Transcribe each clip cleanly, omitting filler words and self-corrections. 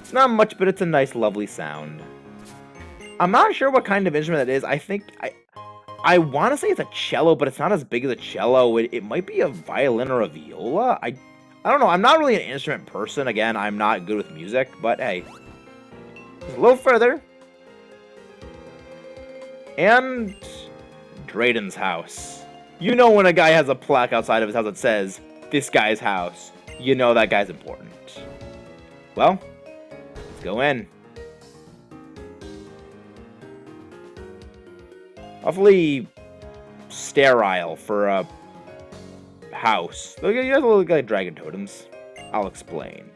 It's not much, but it's a nice, lovely sound. I'm not sure what kind of instrument that is. I want to say it's a cello, but it's not as big as a cello. It might be a violin or a viola. I don't know. I'm not really an instrument person. Again, I'm not good with music, but hey. Just a little further. And Drayden's house. You know when a guy has a plaque outside of his house that says, "This guy's house," you know that guy's important. Well, let's go in. Awfully sterile for a house. You guys look like dragon totems. I'll explain.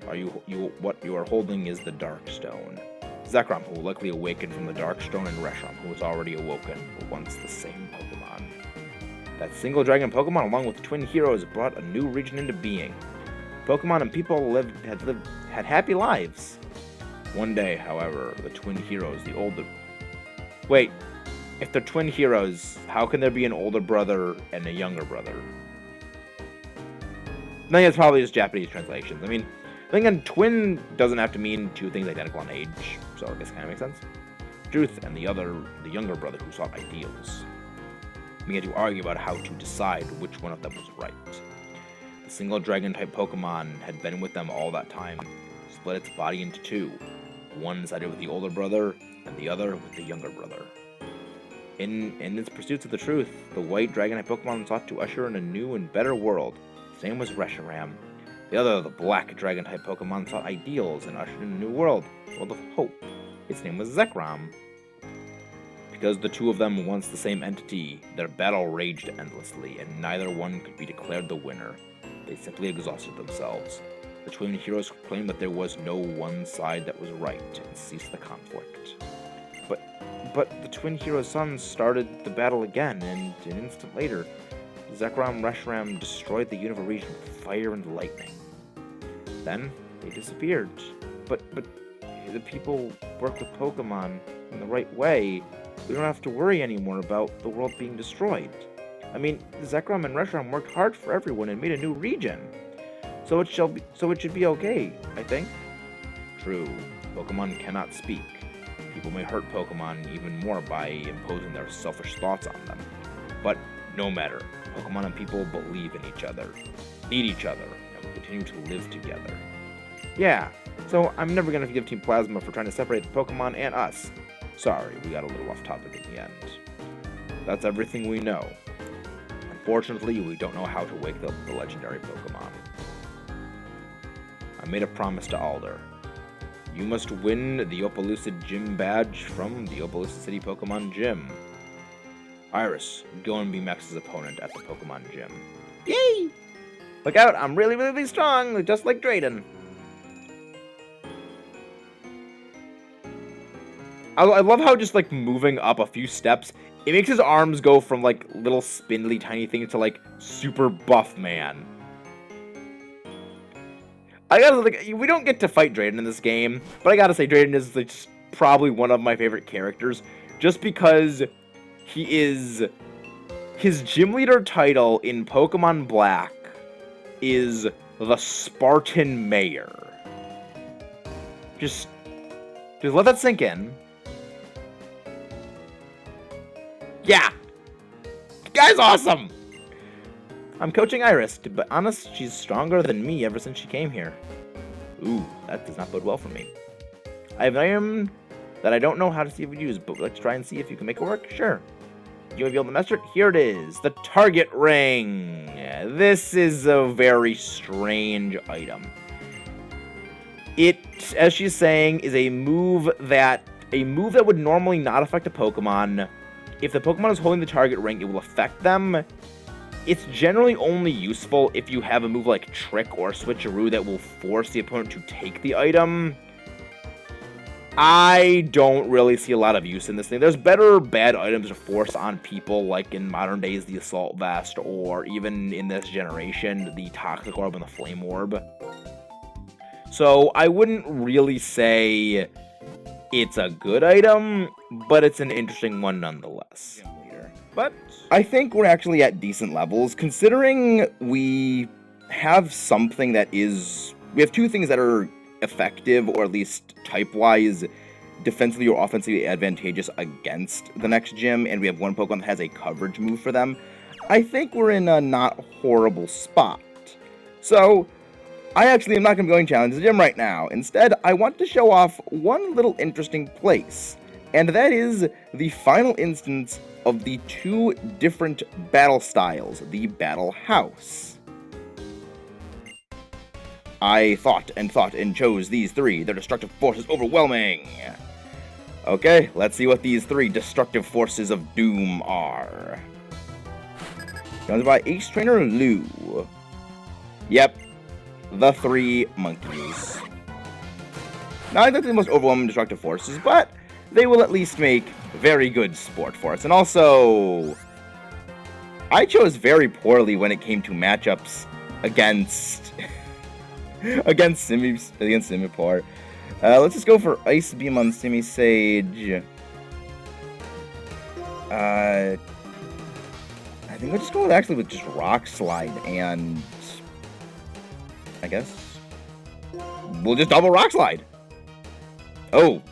What you are holding is the Darkstone. Zekrom, who will likely awaken from the Darkstone, and Reshiram, who was already awoken, were once the same Pokemon. That single dragon Pokemon, along with the twin heroes, brought a new region into being. Pokemon and people had happy lives. One day, however, the twin heroes, the older... Wait, if they're twin heroes, how can there be an older brother and a younger brother? I think it's probably just Japanese translations. I mean, I think a twin doesn't have to mean two things identical in age, so I guess it kind of makes sense. Truth and the younger brother who sought ideals. We had to argue about how to decide which one of them was right. The single dragon-type Pokemon had been with them all that time, split its body into two. One sided with the older brother, and the other with the younger brother. In its pursuits of the truth, the white dragon-type Pokemon sought to usher in a new and better world. Its name was Reshiram. The other, the black dragon-type Pokemon, sought ideals and ushered in a new world of hope. Its name was Zekrom. Because the two of them were once the same entity, their battle raged endlessly, and neither one could be declared the winner. They simply exhausted themselves. The twin heroes proclaimed that there was no one side that was right, and ceased the conflict. But the twin heroes' sons started the battle again, and an instant later, Zekrom Reshiram destroyed the Unova region with fire and lightning. Then, they disappeared. But the people work with Pokemon in the right way. We don't have to worry anymore about the world being destroyed. I mean, Zekrom and Reshiram worked hard for everyone and made a new region. So it should be okay, I think. True, Pokemon cannot speak. People may hurt Pokemon even more by imposing their selfish thoughts on them. But no matter, Pokemon and people believe in each other, need each other, and will continue to live together. Yeah, so I'm never going to forgive Team Plasma for trying to separate the Pokemon and us. Sorry, we got a little off topic in the end. That's everything we know. Unfortunately, we don't know how to wake up the legendary Pokemon. I made a promise to Alder. You must win the Opelucid Gym badge from the Opelucid City Pokemon Gym. Iris, go and be Max's opponent at the Pokemon Gym. Yay! Look out, I'm really, really strong, just like Drayden. I love how just, like, moving up a few steps, it makes his arms go from, like, little spindly tiny things to, like, super buff man. I gotta, like, we don't get to fight Drayden in this game, but I gotta say, Drayden is, like, probably one of my favorite characters, just because his gym leader title in Pokemon Black is the Spartan Mayor. Just let that sink in. Yeah! The guy's awesome! I'm coaching Iris. To be honest, she's stronger than me ever since she came here. Ooh, that does not bode well for me. I have an item that I don't know how to see if we use, but let's try and see if you can make it work. Sure. You may be able to master it. Here it is. The Target Ring. This is a very strange item. It, as she's saying, is a move that would normally not affect a Pokemon. If the Pokemon is holding the target ring, it will affect them. It's generally only useful if you have a move like Trick or Switcheroo that will force the opponent to take the item. I don't really see a lot of use in this thing. There's better bad items to force on people, like in modern days, the Assault Vest, or even in this generation, the Toxic Orb and the Flame Orb. So I wouldn't really say it's a good item, but it's an interesting one nonetheless. But I think we're actually at decent levels, considering we have something that is... We have two things that are effective, or at least type-wise, defensively or offensively advantageous against the next gym, and we have one Pokemon that has a coverage move for them, I think we're in a not horrible spot. So, I actually am not going to be going to challenge the gym right now. Instead, I want to show off one little interesting place, and that is the final instance of the two different battle styles, the Battle House. I thought and chose these three. Their destructive force is overwhelming. Okay, let's see what these three destructive forces of doom are. Comes by Ace Trainer Lou. Yep, the three monkeys. Not exactly the most overwhelming destructive forces, but they will at least make very good sport for us. And also, I chose very poorly when it came to matchups against Simipour. Let's just go for Ice Beam on Simisage. I think we'll just go with just Rock Slide, and I guess we'll just double Rock Slide. Oh,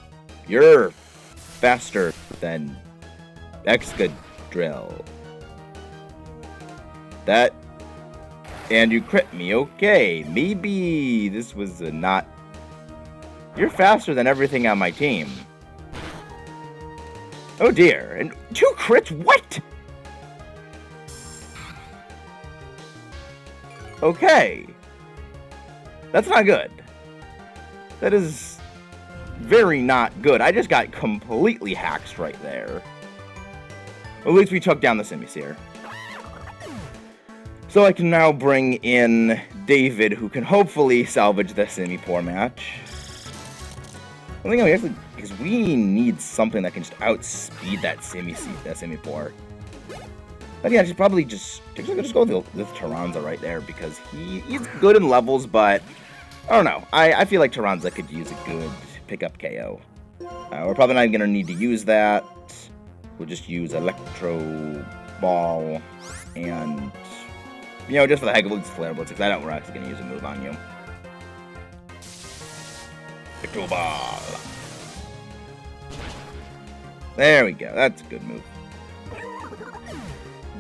you're faster than Excadrill. That, and you crit me. Okay, maybe this was not. You're faster than everything on my team. Oh dear, and 2 crits? What? Okay. That's not good. That is very not good. I just got completely hacked right there. At least we took down the Simisear. So I can now bring in David, who can hopefully salvage the Simipour match. I think actually, because we need something that can just outspeed that Simipour. I think I should probably just go with Taranza right there, because he's good in levels, but I don't know. I feel like Taranza could use a good pickup KO. We're probably not even going to need to use that. We'll just use Electro Ball, and, you know, just for the heck of it, we'll just Flare Blitz, because I don't we're actually going to use a move on you. Electro Ball. There we go. That's a good move.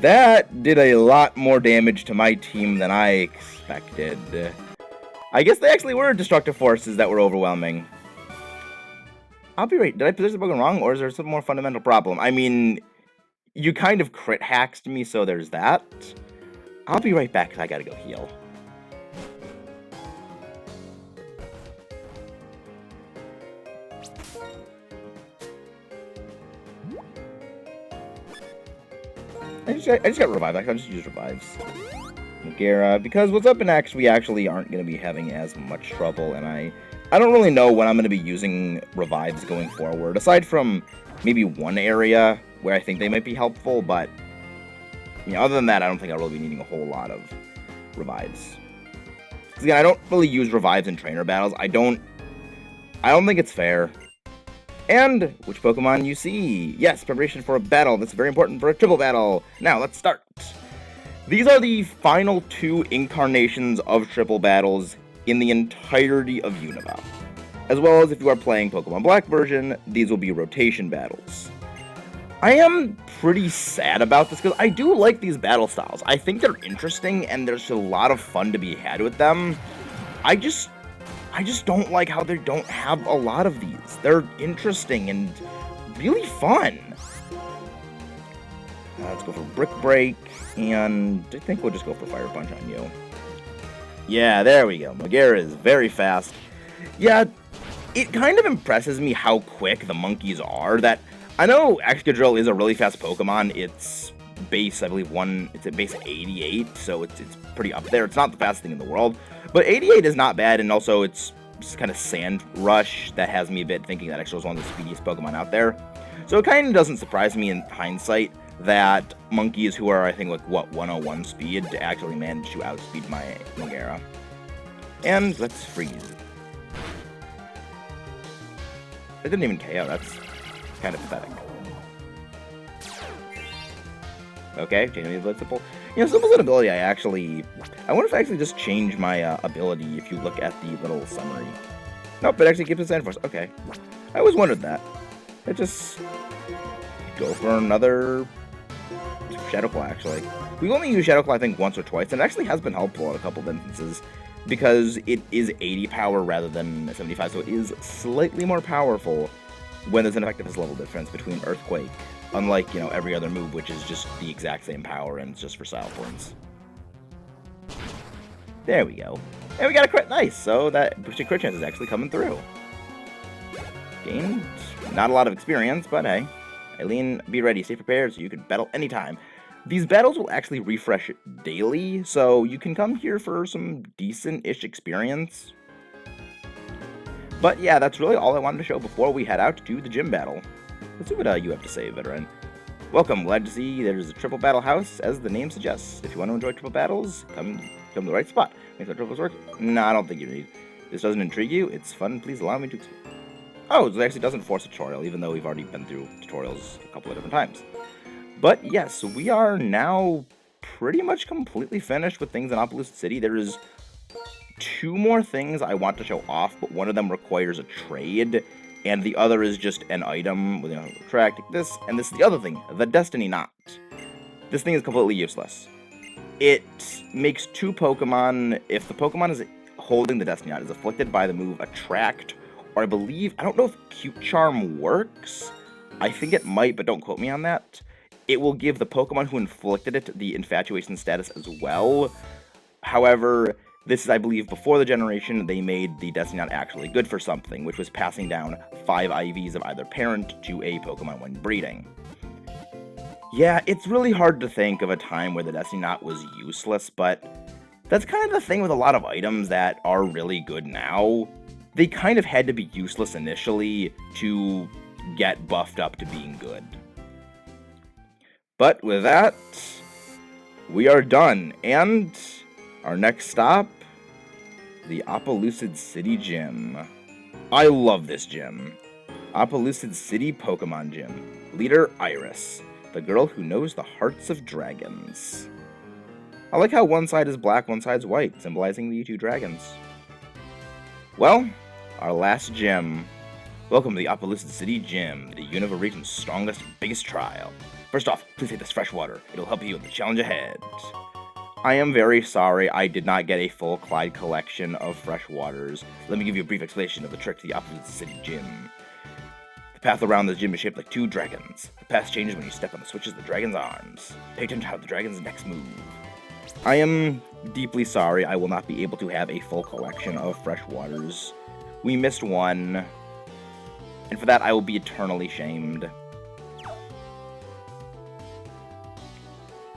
That did a lot more damage to my team than I expected. I guess they actually were destructive forces that were overwhelming. I'll be right. Did I position the Pokemon wrong, or is there some more fundamental problem? I mean, you kind of crit hacked me, so there's that. I'll be right back, because I gotta go heal. I just got Revive. I'll just use Revives. Megara, because what's up in X, we actually aren't going to be having as much trouble, and I don't really know when I'm going to be using Revives going forward, aside from maybe one area where I think they might be helpful, but, you know, other than that, I don't think I'll really be needing a whole lot of Revives. Because, again, I don't really use Revives in trainer battles. I don't think it's fair. And which Pokemon you see? Yes, preparation for a battle. That's very important for a triple battle. Now, let's start. These are the final 2 incarnations of triple battles in the entirety of Unova. As well as if you are playing Pokemon Black version, these will be rotation battles. I am pretty sad about this, because I do like these battle styles. I think they're interesting, and there's a lot of fun to be had with them. I just don't like how they don't have a lot of these. They're interesting and really fun. Let's go for Brick Break, and I think we'll just go for Fire Punch on you. Yeah, there we go. Megara is very fast. Yeah, it kind of impresses me how quick the monkeys are. That I know Excadrill is a really fast Pokemon. It's base, I believe, it's at base 88, so it's pretty up there. It's not the fastest thing in the world, but 88 is not bad, and also it's just kind of Sand Rush that has me a bit thinking that Excadrill is one of the speediest Pokemon out there. So it kind of doesn't surprise me in hindsight that monkeys who are, I think, like, 101 speed actually managed to outspeed my Megara. And let's freeze. It didn't even KO, that's kind of pathetic. Okay, changing the ability Simple. You know, Simple's an ability I wonder if I actually just change my ability if you look at the little summary. Nope, it actually keeps us Sand Force. Okay. I always wondered that. I just go for another Shadow Claw, actually. We've only used Shadow Claw, I think, once or twice, and it actually has been helpful in a couple of instances because it is 80 power rather than 75, so it is slightly more powerful when there's an effectiveness level difference between Earthquake, unlike, you know, every other move, which is just the exact same power and it's just for style points. There we go. And we got a crit, nice, so that boosted crit chance is actually coming through. Gained not a lot of experience, but hey. Eileen, be ready, stay prepared so you can battle anytime. These battles will actually refresh daily, so you can come here for some decent-ish experience. But yeah, that's really all I wanted to show before we head out to the gym battle. Let's see what you have to say, veteran. Welcome, glad to see there's a triple battle house, as the name suggests. If you want to enjoy triple battles, come to the right spot. Make the triples work? No, I don't think you need. This doesn't intrigue you? It's fun, please allow me to explain. Oh, it actually doesn't force a tutorial, even though we've already been through tutorials a couple of different times. But yes, we are now pretty much completely finished with things in Opelousas City. There is 2 more things I want to show off, but one of them requires a trade, and the other is just an item with, you know, track this, and this is the other thing, the Destiny Knot. This thing is completely useless. It makes 2 Pokemon, if the Pokemon is holding the Destiny Knot is afflicted by the move Attract, or I believe, I don't know if Cute Charm works, I think it might, but don't quote me on that. It will give the Pokemon who inflicted it the Infatuation status as well. However, this is, I believe, before the generation, they made the Destiny Knot actually good for something, which was passing down 5 IVs of either parent to a Pokemon when breeding. Yeah, it's really hard to think of a time where the Destiny Knot was useless, but that's kind of the thing with a lot of items that are really good now. They kind of had to be useless initially to get buffed up to being good. But with that, we are done, and our next stop, the Opelousas City Gym. I love this gym. Opelousas City Pokemon Gym. Leader Iris, the girl who knows the hearts of dragons. I like how one side is black, one side's white, symbolizing the 2 dragons. Well, our last gym. Welcome to the Opelousas City Gym, the Unova region's strongest, biggest trial. First off, please take this fresh water. It'll help you in the challenge ahead. I am very sorry I did not get a full Clyde collection of fresh waters. Let me give you a brief explanation of the trick to the Opelousas City Gym. The path around this gym is shaped like 2 dragons. The path changes when you step on the switches of the dragon's arms. Pay attention to how the dragon's next move. I am deeply sorry I will not be able to have a full collection of fresh waters. We missed one, and for that I will be eternally shamed.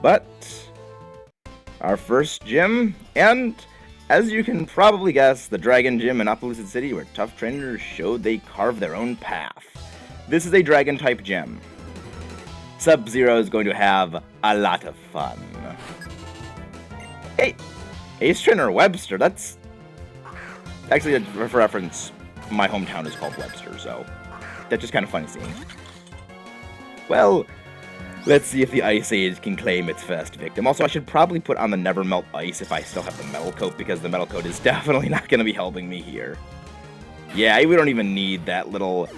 But our first gym, and as you can probably guess, the Dragon Gym in Opelousas City, where tough trainers showed they carve their own path. This is a Dragon-type gym. Sub-Zero is going to have a lot of fun. Hey, Ace Trainer Webster, that's... Actually, for reference, my hometown is called Webster, so that's just kind of funny seeing. Well, let's see if the Ice Age can claim its first victim. Also, I should probably put on the Never Melt Ice if I still have the Metal Coat, because the Metal Coat is definitely not going to be helping me here. Yeah, we don't even need that little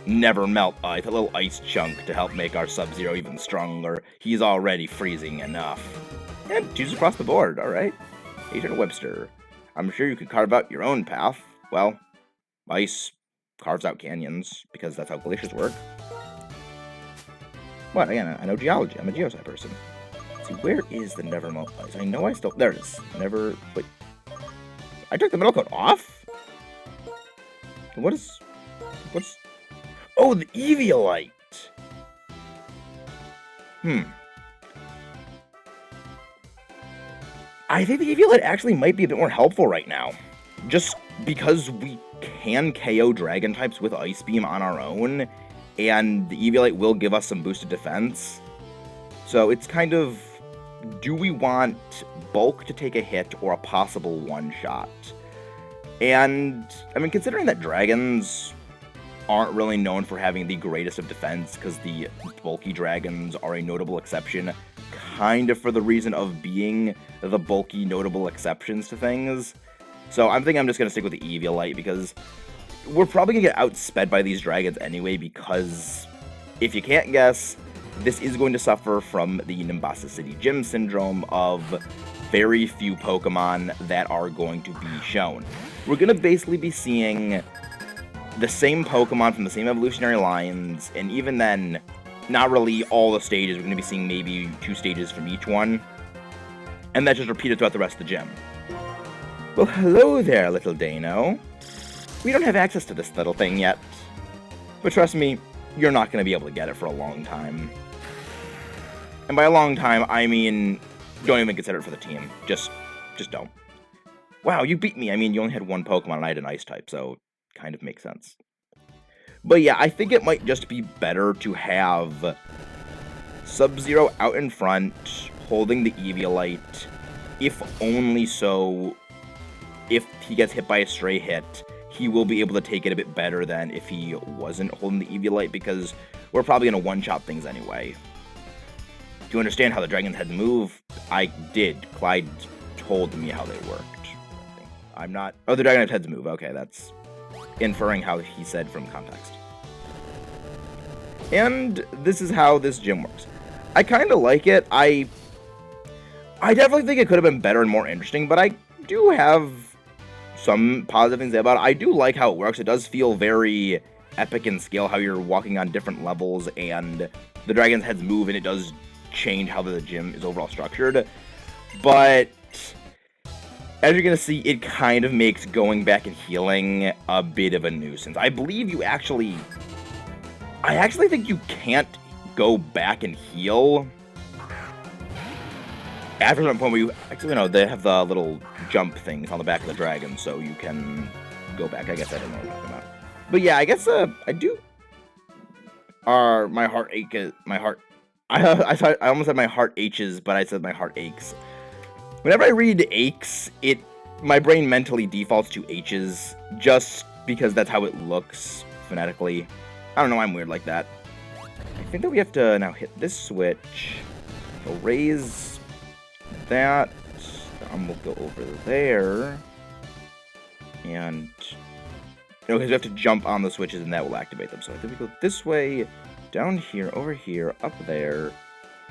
Never Melt Ice, a little ice chunk to help make our Sub-Zero even stronger. He's already freezing enough. And 2s across the board, alright. Agent Webster. I'm sure you could carve out your own path. Well, ice carves out canyons, because that's how glaciers work. What? Again, I know geology. I'm a geosci person. Let's see, where is the Never Melt Ice? I know I still... There it is. Never... Wait. I took the Metal Coat off? What is... What's... Oh, the Eviolite! I think the Eviolite actually might be a bit more helpful right now. Just because we can KO Dragon types with Ice Beam on our own, and the Eviolite will give us some boosted defense. So it's kind of, do we want Bulk to take a hit or a possible one-shot? And, I mean, considering that dragons aren't really known for having the greatest of defense, because the bulky dragons are a notable exception, kind of for the reason of being the bulky notable exceptions to things. So I'm thinking I'm just going to stick with the Eviolite, because we're probably gonna get outsped by these dragons anyway, because if you can't guess, this is going to suffer from the Nimbasa City Gym syndrome of very few Pokemon that are going to be shown. We're gonna basically be seeing the same Pokemon from the same evolutionary lines, and even then, not really all the stages. We're gonna be seeing maybe 2 stages from each one, and that's just repeated throughout the rest of the gym. Well, hello there, little Dano. We don't have access to this little thing yet, but trust me, you're not going to be able to get it for a long time. And by a long time, I mean, don't even consider it for the team. Just don't. Wow, you beat me. I mean, you only had 1 Pokemon and I had an Ice type, so kind of makes sense. But yeah, I think it might just be better to have Sub-Zero out in front, holding the Eviolite, if only so, if he gets hit by a stray hit, he will be able to take it a bit better than if he wasn't holding the Eviolite, because we're probably going to one-shot things anyway. Do you understand how the Dragon's Heads move? I did. Clyde told me how they worked. I'm not... Oh, the Dragon's Heads move. Okay, that's inferring how he said from context. And this is how this gym works. I kind of like it. I definitely think it could have been better and more interesting, but I do have some positive things about it. I do like how it works. It does feel very epic in scale, how you're walking on different levels and the Dragon's Heads move, and it does change how the gym is overall structured. But as you're going to see, it kind of makes going back and healing a bit of a nuisance. I believe you actually... I actually think you can't go back and heal after a certain point where you... Actually, no, they have the little jump things on the back of the dragon, so you can go back. I guess I don't know what I'm talking about. But yeah, I guess I do... my heart ache... My heart... I almost said my heart aches, but I said my heart aches. Whenever I read aches, my brain mentally defaults to H's, just because that's how it looks phonetically. I don't know, I'm weird like that. I think that we have to now hit this switch. We'll raise that. We'll go over there. And... because we have to jump on the switches and that will activate them. So I think we go this way, down here, over here, up there,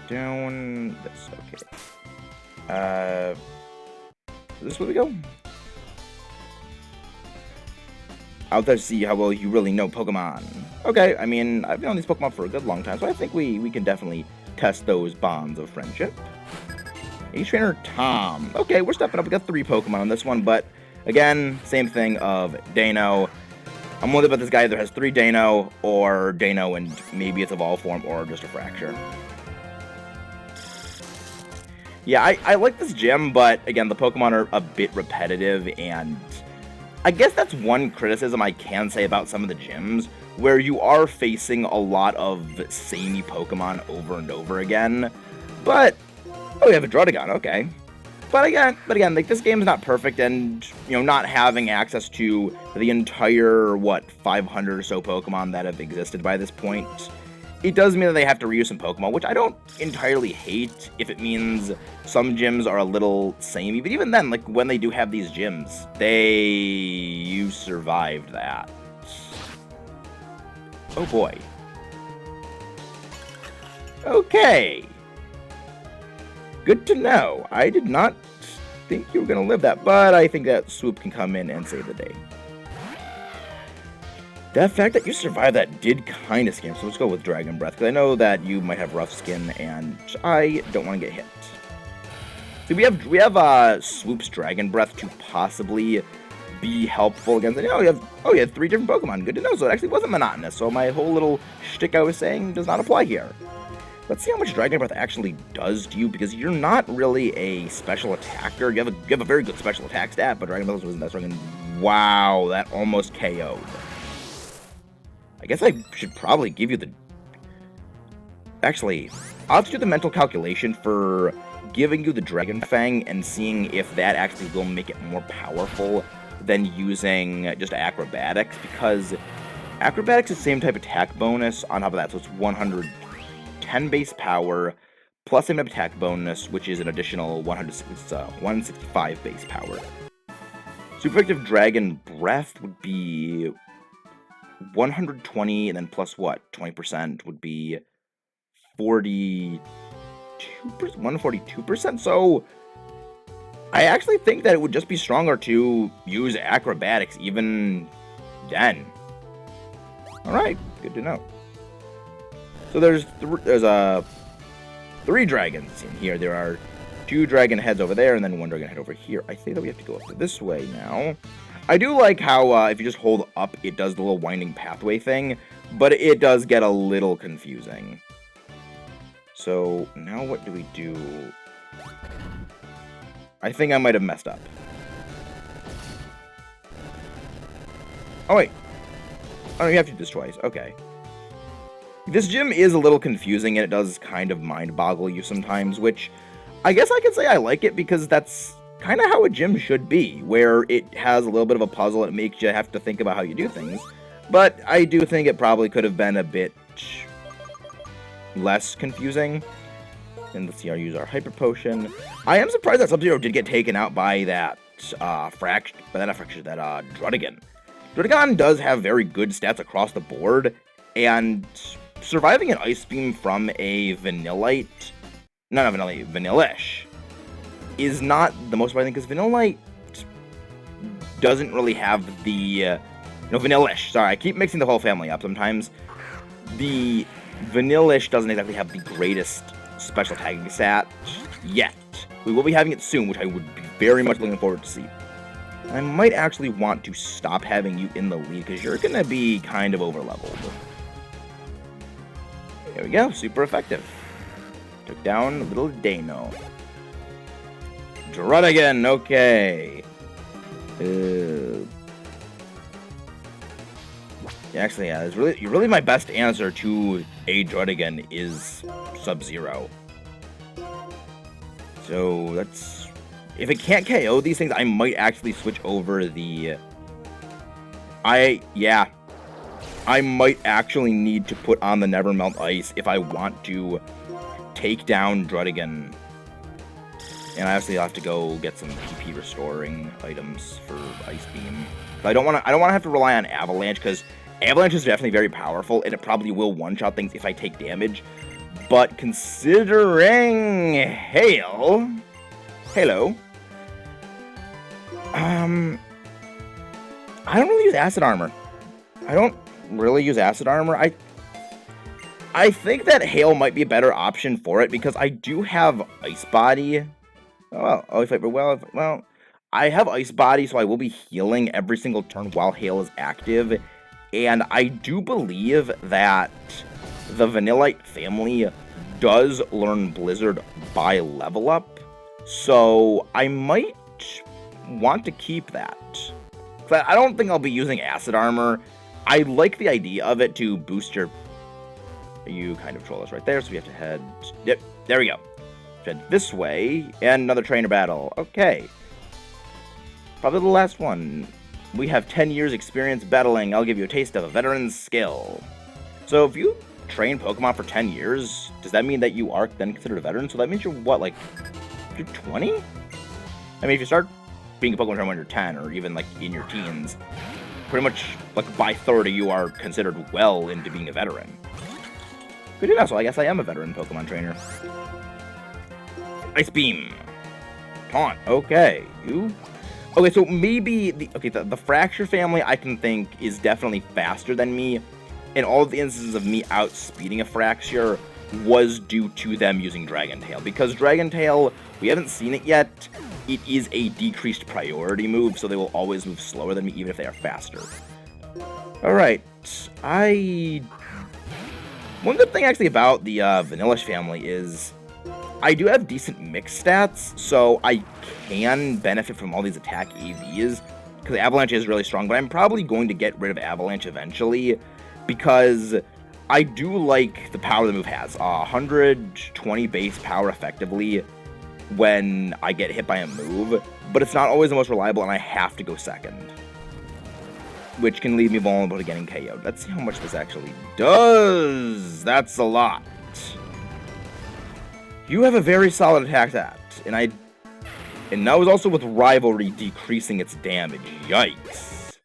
down this. Okay. This way we go. Out there to see how well you really know Pokemon. Okay, I mean, I've known these Pokemon for a good long time, so I think we can definitely test those bonds of friendship. H-Trainer Tom. Okay, we're stepping up. We got 3 Pokemon on this one, but again, same thing of Dano. I'm worried about this guy either has 3 Dano, or Dano and maybe it's Evolve form, or just a Fracture. Yeah, I like this gym, but again, the Pokemon are a bit repetitive, and I guess that's one criticism I can say about some of the gyms, where you are facing a lot of samey Pokemon over and over again. But, oh, we have a Druddigon, okay. But again, like, this game is not perfect, and, you know, not having access to the entire, 500 or so Pokemon that have existed by this point, it does mean that they have to reuse some Pokemon, which I don't entirely hate if it means some gyms are a little samey. But even then, like, when they do have these gyms, you survived that. Oh boy. Okay. Good to know. I did not think you were going to live that, but I think that Swoop can come in and save the day. The fact that you survived that did kind of scare me, so let's go with Dragon Breath, because I know that you might have rough skin, and I don't want to get hit. So we have Swoop's Dragon Breath to possibly be helpful against... you had 3 different Pokemon. Good to know, so it actually wasn't monotonous, so my whole little shtick I was saying does not apply here. Let's see how much Dragon Breath actually does to you, because you're not really a special attacker. You have a very good special attack stat, but Dragon Breath wasn't that strong, and wow, that almost KO'd. I guess I should probably give you the... Actually, I'll have to do the mental calculation for giving you the Dragon Fang and seeing if that actually will make it more powerful than using just Acrobatics, because Acrobatics is the same type attack bonus on top of that, so it's 110 base power, plus same type attack bonus, which is an additional 165 base power. Super effective Dragon Breath would be 120 and then plus what? 20% would be 42%, 142%. So I actually think that it would just be stronger to use acrobatics even then. All right, good to know. So there's 3 dragons in here. There are 2 dragon heads over there, and then 1 dragon head over here. I think that we have to go up this way now. I do like how if you just hold up, it does the little winding pathway thing, but it does get a little confusing. So now what do we do? I think I might have messed up. Oh, wait. Oh, you have to do this twice. Okay. This gym is a little confusing, and it does kind of mind-boggle you sometimes, which I guess I could say I like it because that's kind of how a gym should be, where it has a little bit of a puzzle. It makes you have to think about how you do things. But I do think it probably could have been a bit less confusing. And let's see, I'll use our Hyper Potion. I am surprised that Sub-Zero did get taken out by that Druddigon. Druddigon does have very good stats across the board, and surviving an Ice Beam from a Vanillite, Vanillish, is not the most surprising, because Vanillite doesn't really have the, Vanillish, sorry, I keep mixing the whole family up sometimes. The Vanillish doesn't exactly have the greatest special tagging stat yet. We will be having it soon, which I would be very much looking forward to see. I might actually want to stop having you in the lead, because you're going to be kind of overleveled. There we go, super effective. Took down little Dano. Druddigon, okay. Actually, yeah, really my best answer to a Druddigon is Sub-Zero. So let's, if it can't KO these things, I might actually switch over the, I might actually need to put on the Never Melt Ice if I want to take down Druddigon. And I actually have to go get some PP restoring items for Ice Beam. But I don't want to have to rely on Avalanche, because Avalanche is definitely very powerful, and it probably will one-shot things if I take damage. But considering Halo, I don't really use Acid Armor. I think that Hail might be a better option for it, because I do have Ice Body. Well, I have Ice Body, so I will be healing every single turn while Hail is active. And I do believe that the Vanillite family does learn Blizzard by level up. So I might want to keep that. But I don't think I'll be using Acid Armor. I like the idea of it to boost your... You kind of troll us right there, so we have to head... Yep, there we go. Head this way, and another trainer battle. Okay. Probably the last one. We have 10 years experience battling. I'll give you a taste of a veteran's skill. So if you train Pokemon for 10 years, does that mean that you are then considered a veteran? So that means you're what, like, you're 20? I mean, if you start being a Pokemon trainer when you're 10, or even, like, in your teens, pretty much, like, by 30, you are considered well into being a veteran. Good enough, so I guess I am a veteran Pokemon trainer. Ice Beam. Taunt. Okay. You... Okay, so maybe the Fracture family, I can think, is definitely faster than me. And all of the instances of me outspeeding a Fracture was due to them using Dragon Tail. Because Dragon Tail, we haven't seen it yet, it is a decreased priority move, so they will always move slower than me, even if they are faster. Alright, one good thing, actually, about the Vanillish family is I do have decent mix stats, so I can benefit from all these attack AVs, because Avalanche is really strong, but I'm probably going to get rid of Avalanche eventually, because I do like the power the move has. 120 base power effectively when I get hit by a move, but it's not always the most reliable, and I have to go second, which can leave me vulnerable to getting KO'd. Let's see how much this actually does. That's a lot. You have a very solid attack stat, and that was also with Rivalry decreasing its damage. Yikes.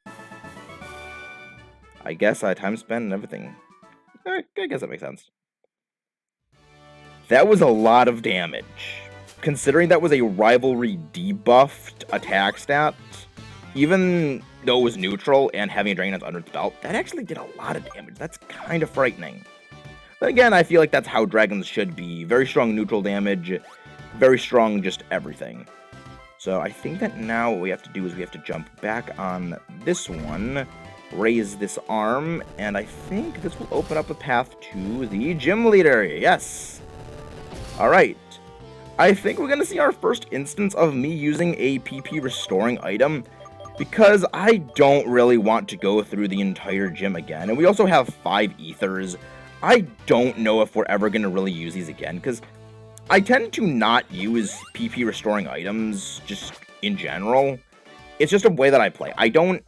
I guess time spent and everything. I guess that makes sense. That was a lot of damage. Considering that was a rivalry debuffed attack stat, even though it was neutral and having a Dragon Dance under its belt, that actually did a lot of damage. That's kind of frightening. But again, I feel like that's how dragons should be. Very strong neutral damage, very strong just everything. So I think that now what we have to do is we have to jump back on this one, raise this arm, and I think this will open up a path to the gym leader. Yes! Alright. I think we're going to see our first instance of me using a PP restoring item, because I don't really want to go through the entire gym again. And we also have 5 ethers. I don't know if we're ever going to really use these again, because I tend to not use PP restoring items just in general. It's just a way that I play. I don't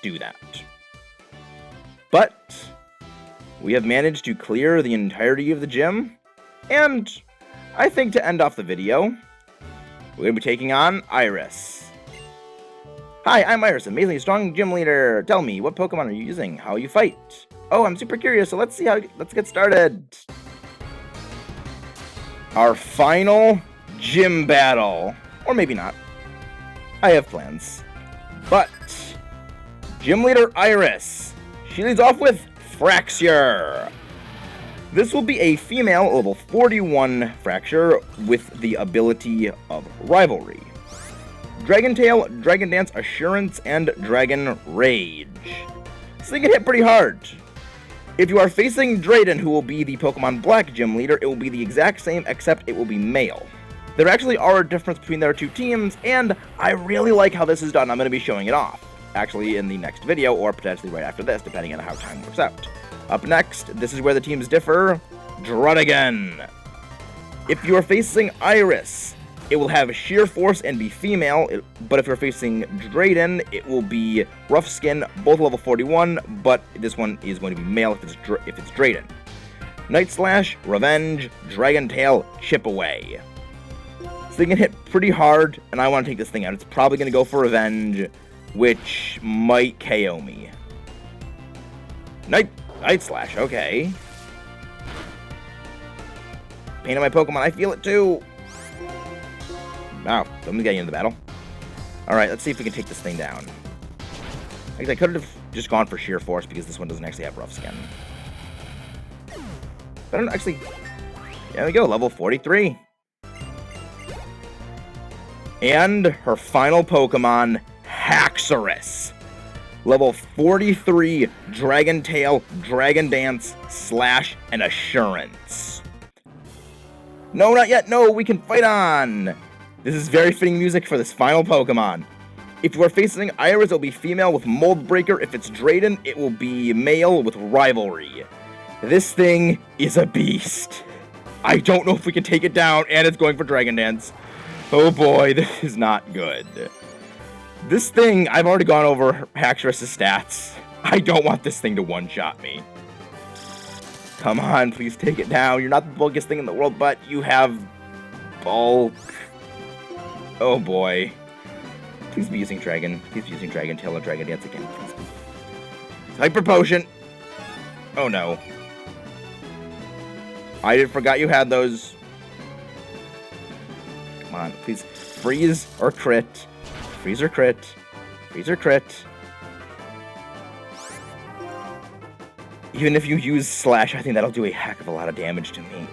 do that. But we have managed to clear the entirety of the gym, and I think to end off the video, we're going to be taking on Iris. Hi, I'm Iris, amazingly strong gym leader. Tell me, what Pokemon are you using? How you fight? Oh, I'm super curious, so let's get started. Our final gym battle. Or maybe not. I have plans. But, gym leader Iris. She leads off with Fraxure. This will be a female level 41 Fraxure with the ability of Rivalry, Dragon Tail, Dragon Dance, Assurance, and Dragon Rage. So they can hit pretty hard. If you are facing Drayden, who will be the Pokemon Black Gym Leader, it will be the exact same, except it will be male. There actually are a difference between their two teams, and I really like how this is done. I'm going to be showing it off, actually in the next video, or potentially right after this, depending on how time works out. Up next, this is where the teams differ, Druddigon. If you are facing Iris, it will have Sheer Force and be female, but if you're facing Drayden, it will be Rough Skin, both level 41, but this one is going to be male if it's Drayden. Night Slash, Revenge, Dragon Tail, Chip Away. So they can hit pretty hard, and I want to take this thing out. It's probably going to go for Revenge, which might KO me. Night Slash, okay. Pain on my Pokemon, I feel it too. Wow, someone's getting into the battle. Alright, let's see if we can take this thing down. I guess I could have just gone for Sheer Force because this one doesn't actually have Rough Skin. But I don't actually... There we go, level 43. And her final Pokemon, Haxorus. Level 43, Dragon Tail, Dragon Dance, Slash, and Assurance. No, not yet. No, we can fight on. This is very fitting music for this final Pokemon. If you are facing Iris, it will be female with Mold Breaker. If it's Drayden, it will be male with Rivalry. This thing is a beast. I don't know if we can take it down, and it's going for Dragon Dance. Oh boy, this is not good. This thing, I've already gone over Haxorus' stats. I don't want this thing to one-shot me. Come on, please take it down. You're not the bulkiest thing in the world, but you have bulk. Oh boy. Please be using Dragon. Please be using Dragon Tail or Dragon Dance again. Please. Hyper Potion. Oh no. I forgot you had those. Come on, please. Freeze or crit. Freeze or crit. Freeze or crit. Even if you use Slash, I think that'll do a heck of a lot of damage to me.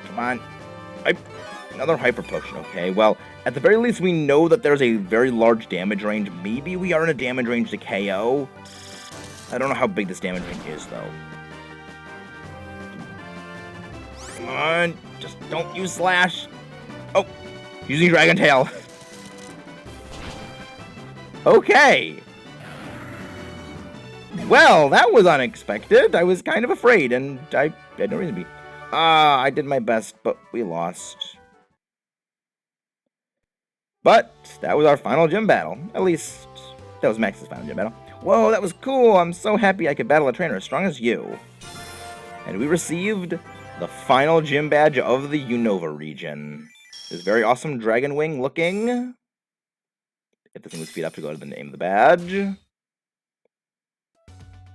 Come on. Another Hyper Potion, okay. Well, at the very least, we know that there's a very large damage range. Maybe we are in a damage range to KO. I don't know how big this damage range is, though. Come on. Just don't use Slash. Oh, using Dragon Tail. Okay. Well, that was unexpected. I was kind of afraid, and I had no reason to be. I did my best, but we lost. But that was our final gym battle. At least, that was Max's final gym battle. Whoa, that was cool. I'm so happy I could battle a trainer as strong as you. And we received the final gym badge of the Unova region. This very awesome Dragon Wing looking. If this thing would speed up to go to the name of the badge.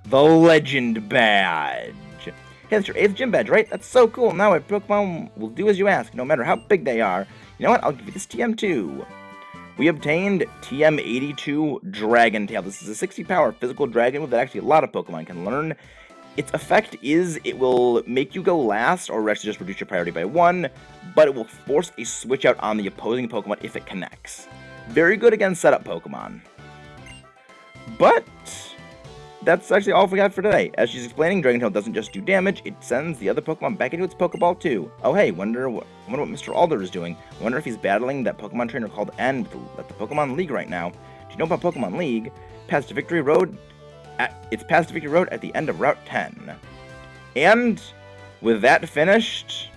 The Legend Badge. Hey, that's your 8th gym badge, right? That's so cool. Now my Pokemon will do as you ask, no matter how big they are. You know what? I'll give you this TM too. We obtained TM82 Dragon Tail. This is a 60 power physical dragon move that actually a lot of Pokemon can learn. Its effect is it will make you go last, or actually just reduce your priority by 1, but it will force a switch out on the opposing Pokemon if it connects. Very good against setup Pokemon. But that's actually all we got for today. As she's explaining, Dragon Tail doesn't just do damage, it sends the other Pokemon back into its Pokeball too. Oh hey, wonder what Mr. Alder is doing. I wonder if he's battling that Pokemon trainer called End at the Pokemon League right now. Do you know about Pokemon League? Past Victory Road it's past Victory Road at the end of Route 10. And with that finished,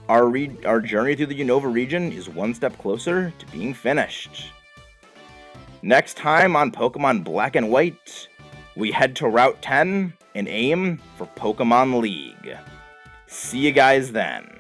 our journey through the Unova region is one step closer to being finished. Next time on Pokemon Black and White, we head to Route 10 and aim for Pokemon League. See you guys then.